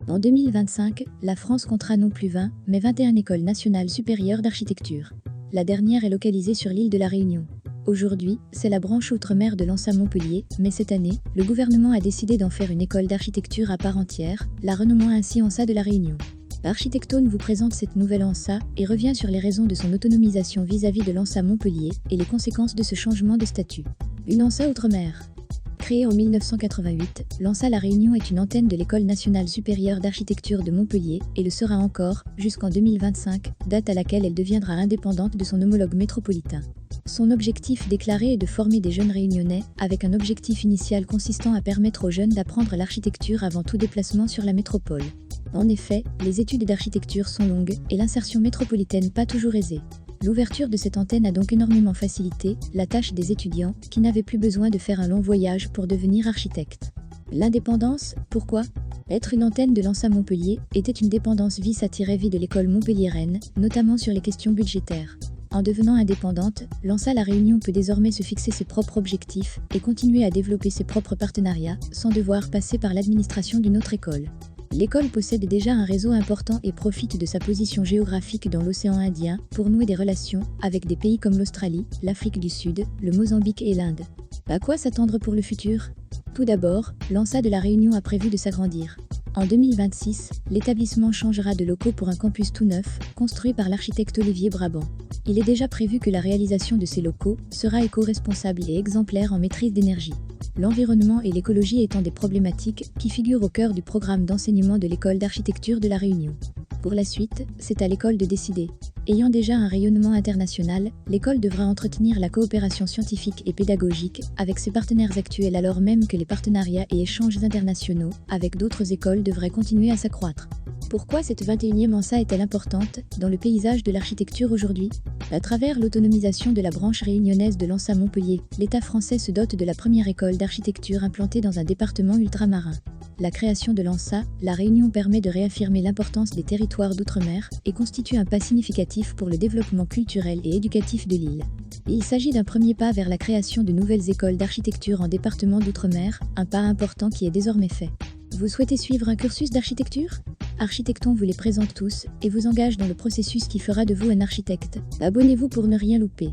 En 2025, la France comptera non plus 20, mais 21 écoles nationales supérieures d'architecture. La dernière est localisée sur l'île de la Réunion. Aujourd'hui, c'est la branche outre-mer de l'ANSA Montpellier, mais cette année, le gouvernement a décidé d'en faire une école d'architecture à part entière, la renommant ainsi ANSA de la Réunion. Architectone vous présente cette nouvelle ANSA et revient sur les raisons de son autonomisation vis-à-vis de l'ANSA Montpellier et les conséquences de ce changement de statut. Une ANSA outre-mer. Créée en 1988, l'ANSA La Réunion est une antenne de l'École nationale supérieure d'architecture de Montpellier et le sera encore jusqu'en 2025, date à laquelle elle deviendra indépendante de son homologue métropolitain. Son objectif déclaré est de former des jeunes réunionnais, avec un objectif initial consistant à permettre aux jeunes d'apprendre l'architecture avant tout déplacement sur la métropole. En effet, les études d'architecture sont longues et l'insertion métropolitaine pas toujours aisée. L'ouverture de cette antenne a donc énormément facilité la tâche des étudiants qui n'avaient plus besoin de faire un long voyage pour devenir architecte. L'indépendance, pourquoi ? Être une antenne de l'ANSA Montpellier était une dépendance vis-à-vis de l'école montpelliéraine, notamment sur les questions budgétaires. En devenant indépendante, l'ANSA La Réunion peut désormais se fixer ses propres objectifs et continuer à développer ses propres partenariats sans devoir passer par l'administration d'une autre école. L'école possède déjà un réseau important et profite de sa position géographique dans l'océan Indien pour nouer des relations avec des pays comme l'Australie, l'Afrique du Sud, le Mozambique et l'Inde. À quoi s'attendre pour le futur ? Tout d'abord, l'ANSA de La Réunion a prévu de s'agrandir. En 2026, l'établissement changera de locaux pour un campus tout neuf, construit par l'architecte Olivier Brabant. Il est déjà prévu que la réalisation de ces locaux sera éco-responsable et exemplaire en maîtrise d'énergie. L'environnement et l'écologie étant des problématiques qui figurent au cœur du programme d'enseignement de l'école d'architecture de La Réunion. Pour la suite, c'est à l'école de décider. Ayant déjà un rayonnement international, l'école devra entretenir la coopération scientifique et pédagogique avec ses partenaires actuels alors même que les partenariats et échanges internationaux avec d'autres écoles devraient continuer à s'accroître. Pourquoi cette 21e ANSA est-elle importante dans le paysage de l'architecture aujourd'hui ? À travers l'autonomisation de la branche réunionnaise de l'ANSA Montpellier, l'État français se dote de la première école d'architecture implantée dans un département ultramarin. La création de l'ANSA, La Réunion permet de réaffirmer l'importance des territoires d'outre-mer et constitue un pas significatif pour le développement culturel et éducatif de l'île. Il s'agit d'un premier pas vers la création de nouvelles écoles d'architecture en département d'outre-mer, un pas important qui est désormais fait. Vous souhaitez suivre un cursus d'architecture ? Architectone vous les présente tous et vous engage dans le processus qui fera de vous un architecte. Abonnez-vous pour ne rien louper.